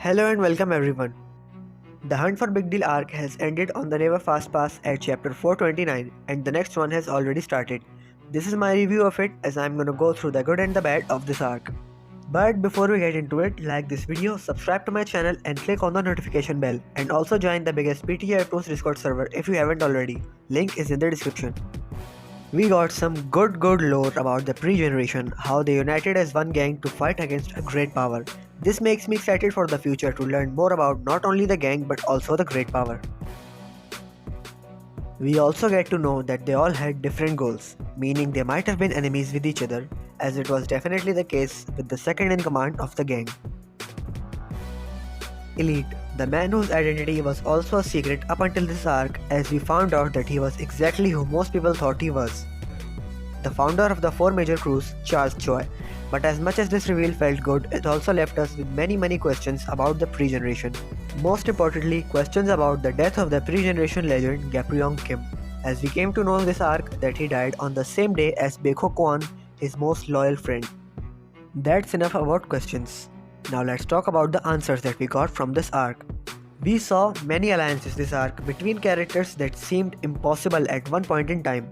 Hello and welcome everyone. The Hunt for Big Deal arc has ended on the Never Fast Pass at chapter 429 and the next one has already started. This is my review of it as I'm gonna go through the good and the bad of this arc. But before we get into it, like this video, subscribe to my channel and click on the notification bell and also join the biggest PTA Tools Discord server if you haven't already. Link is in the description. We got some good lore about the pre-generation, how they united as one gang to fight against a great power. This makes me excited for the future to learn more about not only the gang but also the great power. We also get to know that they all had different goals, meaning they might have been enemies with each other, as it was definitely the case with the second in command of the gang. Elite, the man whose identity was also a secret up until this arc, as we found out that he was exactly who most people thought he was. The founder of the four major crews, Charles Choi. But as much as this reveal felt good, it also left us with many questions about the pre-generation. Most importantly, questions about the death of the pre-generation legend Gapryong Kim, as we came to know in this arc that he died on the same day as Baekho Kwon, his most loyal friend. That's enough about questions. Now let's talk about the answers that we got from this arc. We saw many alliances this arc between characters that seemed impossible at one point in time.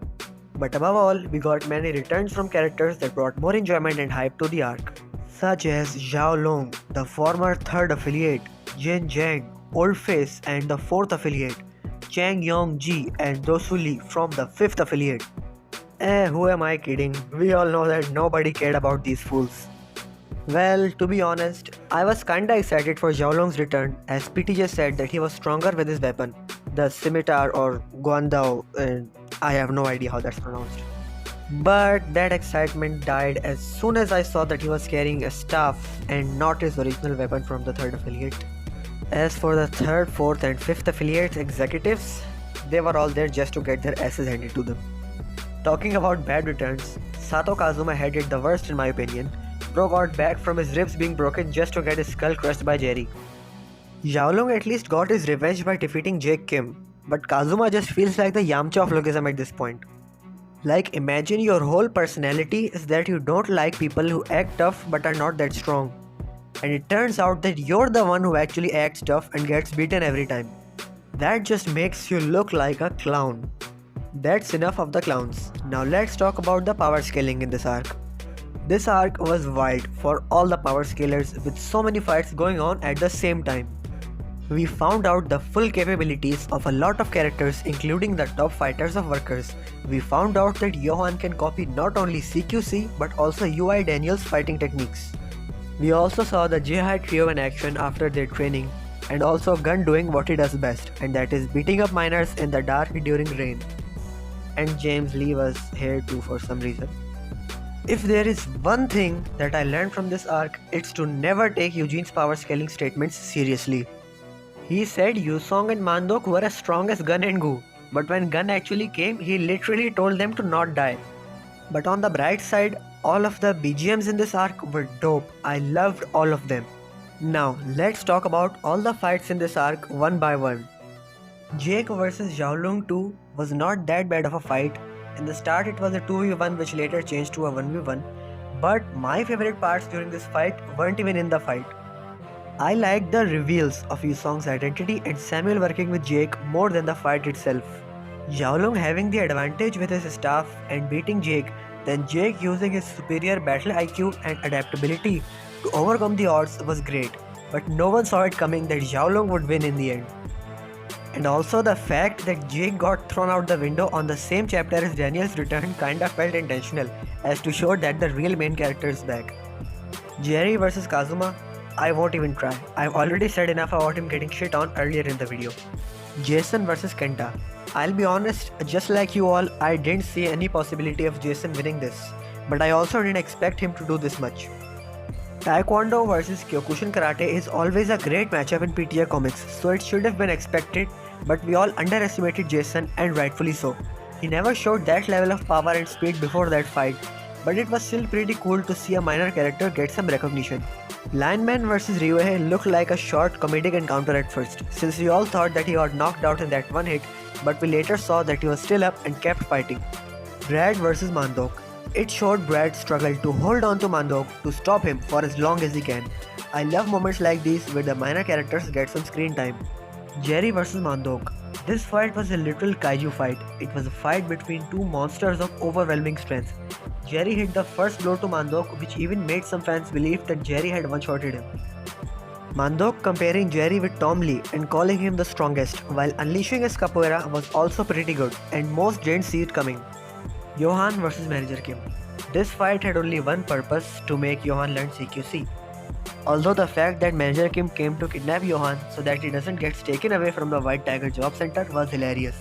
But above all, we got many returns from characters that brought more enjoyment and hype to the arc, such as Xiaolong, the former third affiliate, Jin Jang, Old Face and the fourth affiliate, Chang Yong Ji and Dosu Lee from the fifth affiliate. Who am I kidding? We all know that nobody cared about these fools. Well, to be honest, I was kinda excited for Xiaolong's return as PTJ said that he was stronger with his weapon, the scimitar or guandao, and I have no idea how that's pronounced. But that excitement died as soon as I saw that he was carrying a staff and not his original weapon from the third affiliate. As for the third, fourth and fifth affiliates executives, they were all there just to get their asses handed to them. Talking about bad returns, Sato Kazuma had it the worst in my opinion. Bro got back from his ribs being broken just to get his skull crushed by Jerry. Xiaolong at least got his revenge by defeating Jake Kim, but Kazuma just feels like the Yamcha of Lookism at this point. Like, imagine your whole personality is that you don't like people who act tough but are not that strong. And it turns out that you're the one who actually acts tough and gets beaten every time. That just makes you look like a clown. That's enough of the clowns. Now let's talk about the power scaling in this arc. This arc was wild for all the power scalers with so many fights going on at the same time. We found out the full capabilities of a lot of characters including the top fighters of workers. We found out that Johan can copy not only CQC but also UI Daniel's fighting techniques. We also saw the J-High trio in action after their training and also Gun doing what he does best, and that is beating up miners in the dark during rain. And James Lee was here too for some reason. If there is one thing that I learned from this arc, it's to never take Eugene's power scaling statements seriously. He said Usong and Mandok were as strong as Gun and Gu, but when Gun actually came, he literally told them to not die. But on the bright side, all of the BGMs in this arc were dope. I loved all of them. Now, let's talk about all the fights in this arc one by one. Jake vs Xiaolong 2 was not that bad of a fight. In the start it was a 2v1 which later changed to a 1v1, but my favorite parts during this fight weren't even in the fight. I liked the reveals of Usong's identity and Samuel working with Jake more than the fight itself. Xiaolong having the advantage with his staff and beating Jake, then Jake using his superior battle IQ and adaptability to overcome the odds was great, but no one saw it coming that Xiaolong would win in the end. And also the fact that Jake got thrown out the window on the same chapter as Daniel's return kinda felt intentional, as to show that the real main character is back. Jerry vs Kazuma, I won't even try. I've already said enough about him getting shit on earlier in the video. Jason vs Kenta. I'll be honest, just like you all, I didn't see any possibility of Jason winning this, but I also didn't expect him to do this much. Taekwondo vs Kyokushin Karate is always a great matchup in PTA comics, so it should have been expected, but we all underestimated Jason and rightfully so. He never showed that level of power and speed before that fight, but it was still pretty cool to see a minor character get some recognition. Lineman vs Ryuhei looked like a short comedic encounter at first, since we all thought that he got knocked out in that one hit, but we later saw that he was still up and kept fighting. Brad vs Mandok. It showed Brad's struggle to hold on to Mandok to stop him for as long as he can. I love moments like these where the minor characters get some screen time. Jerry vs Mandok. This fight was a literal kaiju fight. It was a fight between two monsters of overwhelming strength. Jerry hit the first blow to Mandok, which even made some fans believe that Jerry had one-shotted him. Mandok comparing Jerry with Tom Lee and calling him the strongest, while unleashing his capoeira was also pretty good, and most didn't see it coming. Johan vs Manager Kim. This fight had only one purpose, to make Johan learn CQC. Although the fact that Manager Kim came to kidnap Johan so that he doesn't get taken away from the White Tiger Job Center was hilarious,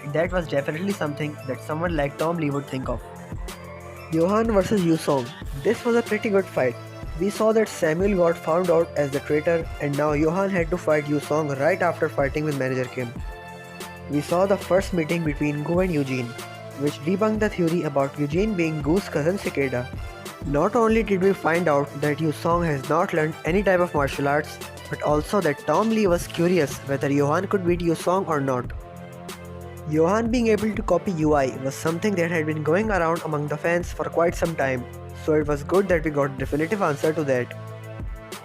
and that was definitely something that someone like Tom Lee would think of. Johan vs Usong. This was a pretty good fight. We saw that Samuel got found out as the traitor, and now Johan had to fight Usong right after fighting with Manager Kim. We saw the first meeting between Gu and Eugene, which debunked the theory about Eugene being Gu's cousin Cicada. Not only did we find out that Usong has not learned any type of martial arts, but also that Tom Lee was curious whether Johan could beat Usong or not. Johan being able to copy UI was something that had been going around among the fans for quite some time, so it was good that we got a definitive answer to that.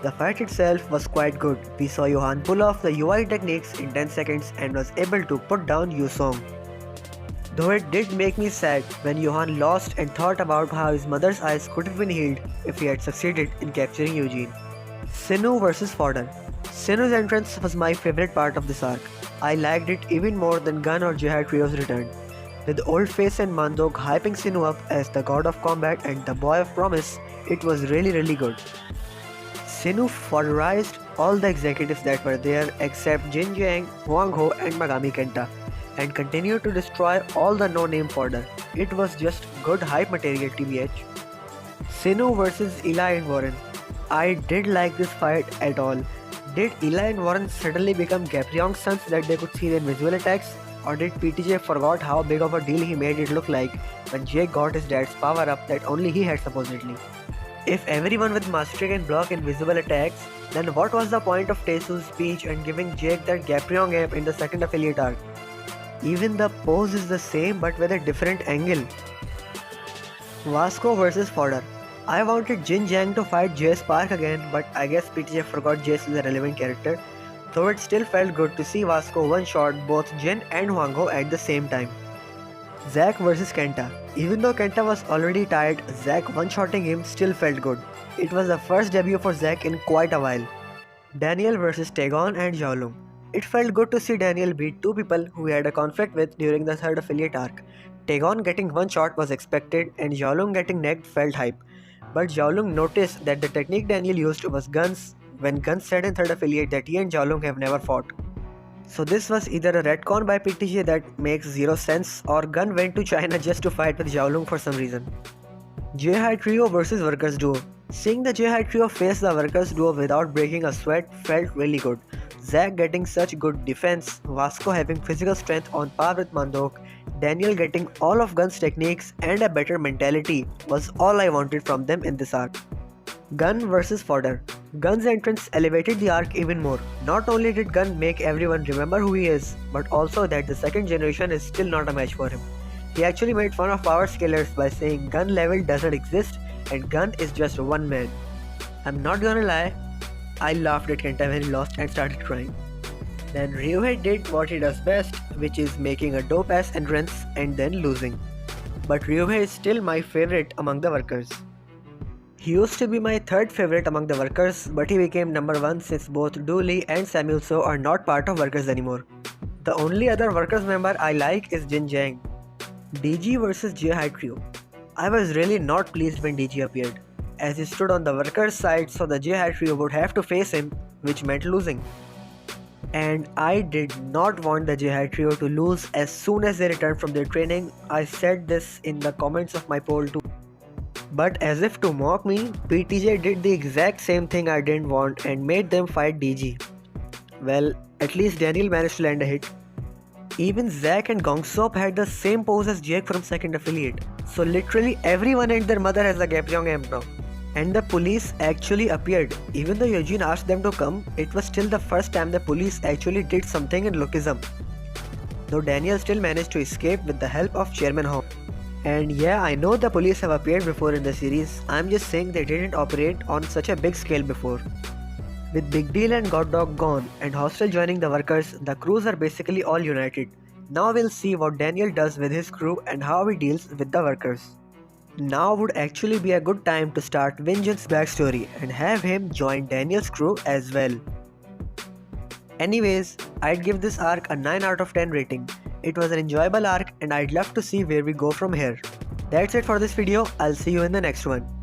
The fight itself was quite good. We saw Johan pull off the UI techniques in 10 seconds and was able to put down Usong. Though it did make me sad when Johan lost and thought about how his mother's eyes could have been healed if he had succeeded in capturing Eugene. Sinu vs Fodder. Sinu's entrance was my favorite part of this arc. I liked it even more than Gun or Jihad Trio's return. With Old Face and Mandok hyping Sinu up as the god of combat and the boy of promise, it was really good. Sinu Fodderized all the executives that were there except Jin Jang, Huang Ho and Megami Kenta, and continued to destroy all the no-name fodder. It was just good hype material TBH. Sinu vs Eli and Warren. I did like this fight at all. Did Eli and Warren suddenly become Gapriong's sons that they could see their visual attacks? Or did PTJ forgot how big of a deal he made it look like when Jake got his dad's power up that only he had supposedly? If everyone with mastery can block invisible attacks, then what was the point of Tesu's speech and giving Jake that Gapriong app in the second affiliate arc? Even the pose is the same but with a different angle. Vasco vs Fodder. I wanted Jin Jang to fight Jace Park again, but I guess PTJ forgot Jace is a relevant character, though it still felt good to see Vasco one-shot both Jin and Huang Ho at the same time. Zack vs Kenta. Even though Kenta was already tired, Zack one-shotting him still felt good. It was the first debut for Zack in quite a while. Daniel vs Taegon and Xiaolong. It felt good to see Daniel beat two people who he had a conflict with during the third affiliate arc. Taegon getting one shot was expected and Xiaolong getting negged felt hype. But Xiaolong noticed that the technique Daniel used was guns, when Guns said in third affiliate that he and Xiaolong have never fought. So this was either a retcon by PTJ that makes zero sense, or Gun went to China just to fight with Xiaolong for some reason. J-High Trio vs Workers Duo. Seeing the J-High Trio face the Workers Duo without breaking a sweat felt really good. Zack getting such good defense, Vasco having physical strength on par with Mandok, Daniel getting all of Gun's techniques and a better mentality was all I wanted from them in this arc. Gun vs Fodder. Gun's entrance elevated the arc even more. Not only did Gun make everyone remember who he is, but also that the second generation is still not a match for him. He actually made fun of power scalers by saying Gun level doesn't exist and Gun is just one man. I'm not gonna lie, I laughed at Kenta when he lost and started crying. Then Ryuhei did what he does best, which is making a dope ass entrance and then losing. But Ryuhei is still my favorite among the workers. He used to be my third favorite among the workers, but he became number one since both Dooley and Samuel So are not part of workers anymore. The only other workers member I like is Jin Jang. DG vs J-High Trio. I was really not pleased when DG appeared, as he stood on the workers side so the J-High Trio would have to face him, which meant losing. And I did not want the J-High Trio to lose as soon as they returned from their training. I said this in the comments of my poll too. But as if to mock me, PTJ did the exact same thing I didn't want and made them fight DG. Well, at least Daniel managed to land a hit. Even Zack and Gongsop had the same pose as Jake from second affiliate. So literally everyone and their mother has a Gapriong amp now. And the police actually appeared. Even though Eugene asked them to come, it was still the first time the police actually did something in Lookism. Though Daniel still managed to escape with the help of Chairman Hong. And yeah, I know the police have appeared before in the series, I'm just saying they didn't operate on such a big scale before. With Big Deal and God Dog gone and Hostel joining the workers, the crews are basically all united. Now we'll see what Daniel does with his crew and how he deals with the workers. Now would actually be a good time to start Vengeance's backstory and have him join Daniel's crew as well. Anyways, I'd give this arc a 9 out of 10 rating. It was an enjoyable arc and I'd love to see where we go from here. That's it for this video, I'll see you in the next one.